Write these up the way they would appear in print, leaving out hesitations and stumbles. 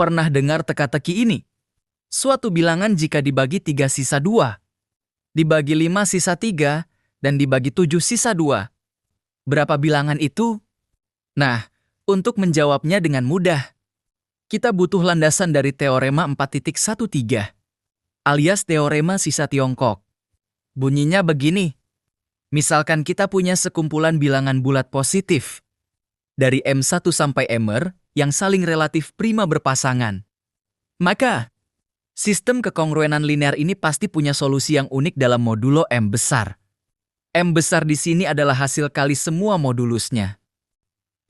Pernah dengar teka-teki ini? Suatu bilangan jika dibagi 3 sisa 2, dibagi 5 sisa 3, dan dibagi 7 sisa 2. Berapa bilangan itu? Nah, untuk menjawabnya dengan mudah, kita butuh landasan dari teorema 4.13, alias teorema sisa Tiongkok. Bunyinya begini. Misalkan kita punya sekumpulan bilangan bulat positif dari M1 sampai Mr yang saling relatif prima berpasangan. Maka, sistem kekongruenan linear ini pasti punya solusi yang unik dalam modulo M besar. M besar di sini adalah hasil kali semua modulusnya.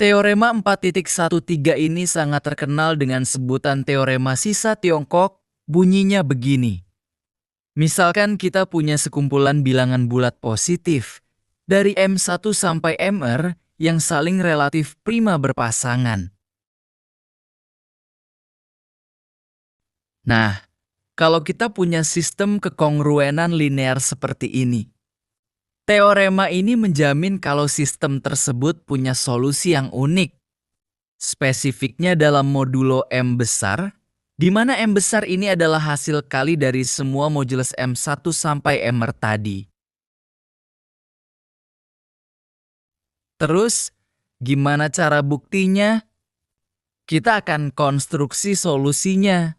Teorema 4.13 ini sangat terkenal dengan sebutan teorema sisa Tiongkok, bunyinya begini. Misalkan kita punya sekumpulan bilangan bulat positif dari M1 sampai Mr yang saling relatif prima berpasangan. Nah, kalau kita punya sistem kekongruenan linear seperti ini, teorema ini menjamin kalau sistem tersebut punya solusi yang unik. Spesifiknya dalam modulo M besar, di mana M besar ini adalah hasil kali dari semua modulus M1 sampai Mr tadi. Terus, gimana cara buktinya? Kita akan konstruksi solusinya.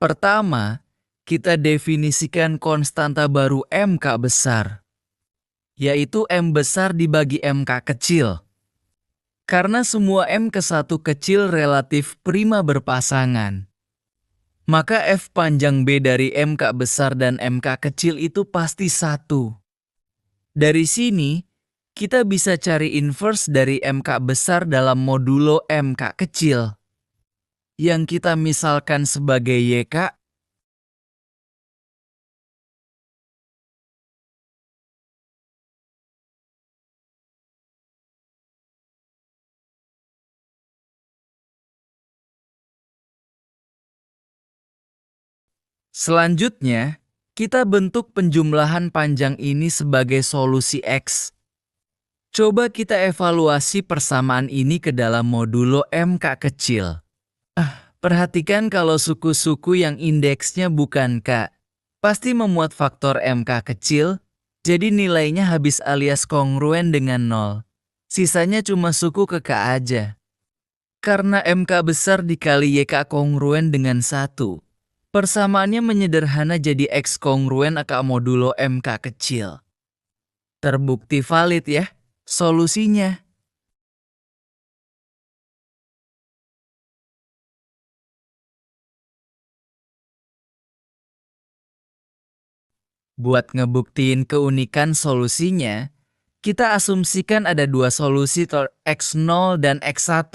Pertama, kita definisikan konstanta baru MK besar, yaitu M besar dibagi MK kecil. Karena semua M ke 1 kecil relatif prima berpasangan, maka F panjang B dari MK besar dan MK kecil itu pasti 1. Dari sini, kita bisa cari inverse dari MK besar dalam modulo MK kecil, yang kita misalkan sebagai YK. Selanjutnya, kita bentuk penjumlahan panjang ini sebagai solusi X. Coba kita evaluasi persamaan ini ke dalam modulo MK kecil. Perhatikan kalau suku-suku yang indeksnya bukan K, pasti memuat faktor MK kecil, jadi nilainya habis alias kongruen dengan 0. Sisanya cuma suku ke K aja. Karena MK besar dikali YK kongruen dengan 1. Persamaannya menyederhana jadi X kongruen AK modulo MK kecil. Terbukti valid ya, solusinya. Buat ngebuktiin keunikan solusinya, kita asumsikan ada dua solusi X0 dan X1.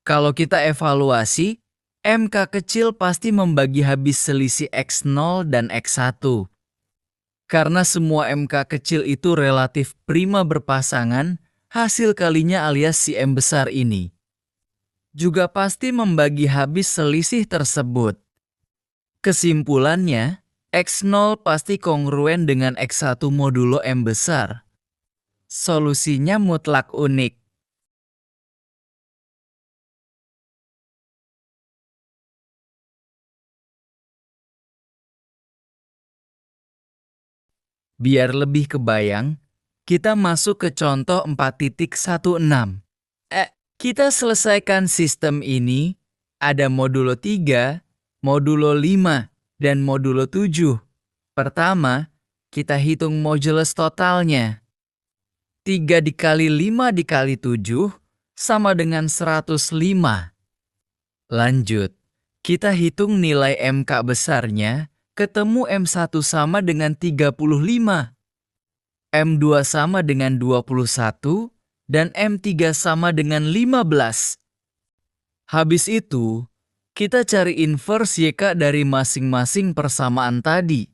Kalau kita evaluasi, MK kecil pasti membagi habis selisih X0 dan X1. Karena semua MK kecil itu relatif prima berpasangan, hasil kalinya alias si M besar ini juga pasti membagi habis selisih tersebut. Kesimpulannya, X0 pasti kongruen dengan X1 modulo M besar. Solusinya mutlak unik. Biar lebih kebayang, kita masuk ke contoh 4.16. Kita selesaikan sistem ini, ada modulo 3, modulo 5, dan modulo 7. Pertama, kita hitung modulus totalnya. 3 dikali 5 dikali 7 sama dengan 105. Lanjut, kita hitung nilai MK besarnya. Ketemu M1 sama dengan 35, M2 sama dengan 21, dan M3 sama dengan 15. Habis itu, kita cari inverse YK dari masing-masing persamaan tadi.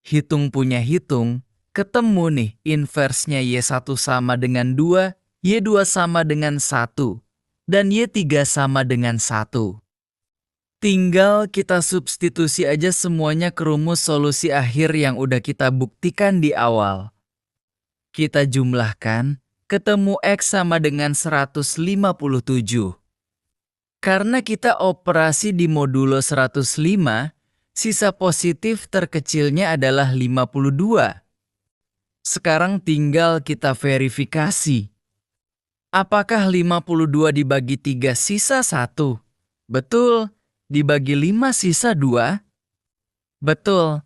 Hitung punya hitung, ketemu nih inverse-nya Y1 sama dengan 2, Y2 sama dengan 1, dan Y3 sama dengan 1. Tinggal kita substitusi aja semuanya ke rumus solusi akhir yang udah kita buktikan di awal. Kita jumlahkan, ketemu X sama dengan 157. Karena kita operasi di modulo 105, sisa positif terkecilnya adalah 52. Sekarang tinggal kita verifikasi. Apakah 52 dibagi 3 sisa 1? Betul. Dibagi 5 sisa 2? Betul.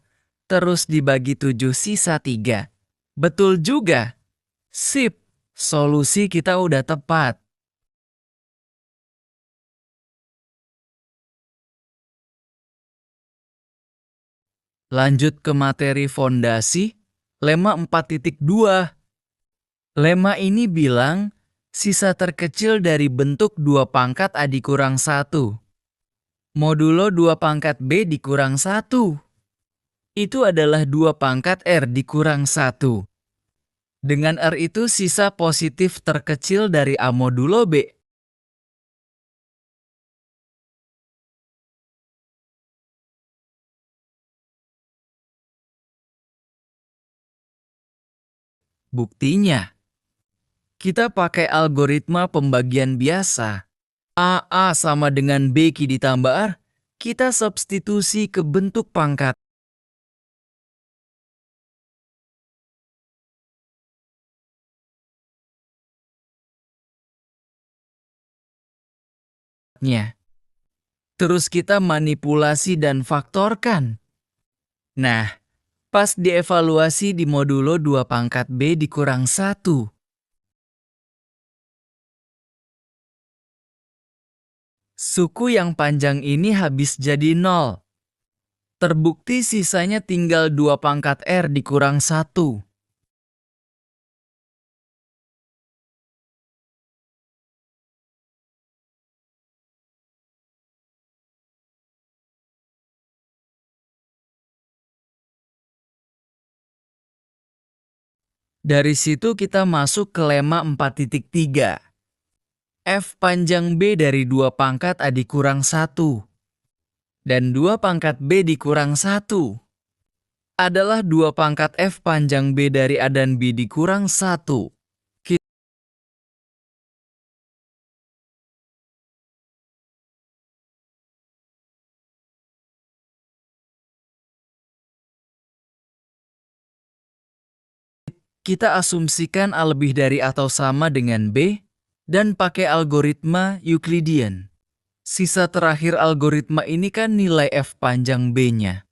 Terus dibagi 7 sisa 3? Betul juga. Sip, solusi kita udah tepat. Lanjut ke materi fondasi, lemma 4.2. Lemma ini bilang, sisa terkecil dari bentuk 2 pangkat A dikurang 1. Modulo 2 pangkat B dikurang 1. Itu adalah 2 pangkat R dikurang 1. Dengan R itu sisa positif terkecil dari A modulo B. Buktinya, kita pakai algoritma pembagian biasa. A sama dengan B ditambah R, kita substitusi ke bentuk pangkat. Terus kita manipulasi dan faktorkan. Nah, pas dievaluasi di modulo 2 pangkat B dikurang 1. Suku yang panjang ini habis jadi 0. Terbukti sisanya tinggal 2 pangkat R dikurang 1. Dari situ kita masuk ke lemma 4.3. F panjang B dari 2 pangkat A dikurang 1 dan 2 pangkat B dikurang 1 adalah 2 pangkat F panjang B dari A dan B dikurang 1. Kita asumsikan A lebih dari atau sama dengan B dan pakai algoritma Euclidean. Sisa terakhir algoritma ini kan nilai F panjang B-nya.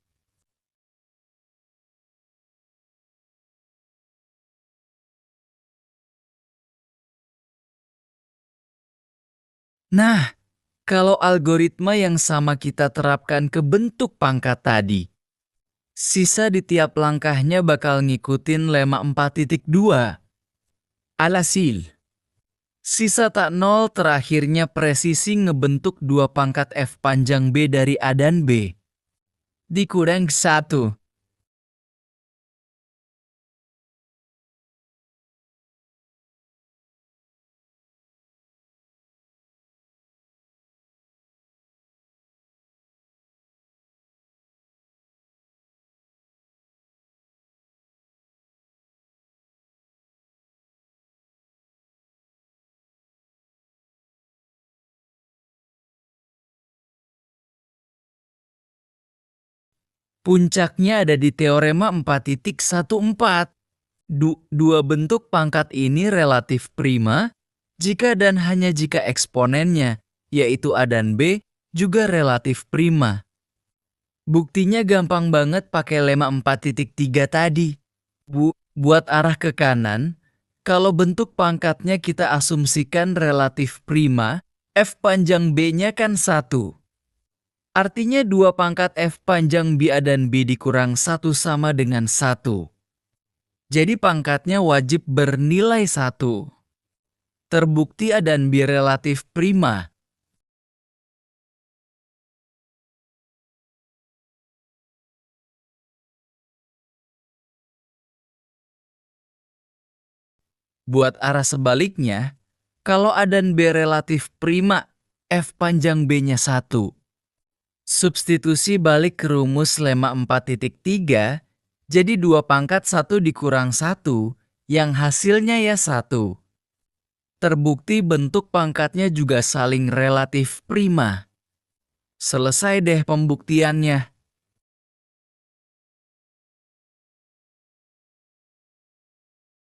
Nah, kalau algoritma yang sama kita terapkan ke bentuk pangkat tadi, sisa di tiap langkahnya bakal ngikutin lemma 4.2. Alhasil, sisa tak nol terakhirnya presisi ngebentuk 2 pangkat F panjang B dari A dan B. Dikurang 1. Puncaknya ada di teorema 4.14. Dua bentuk pangkat ini relatif prima jika dan hanya jika eksponennya, yaitu A dan B, juga relatif prima. Buktinya gampang banget pakai lemma 4.3 tadi. Buat arah ke kanan, kalau bentuk pangkatnya kita asumsikan relatif prima, F panjang B-nya kan 1. Artinya 2 pangkat F panjang B A dan B dikurang 1 sama dengan 1. Jadi pangkatnya wajib bernilai 1. Terbukti A dan B relatif prima. Buat arah sebaliknya, kalau A dan B relatif prima, F panjang B-nya 1. Substitusi balik ke rumus lemma 4.3, jadi 2 pangkat 1 dikurang 1, yang hasilnya ya 1. Terbukti bentuk pangkatnya juga saling relatif prima. Selesai deh pembuktiannya.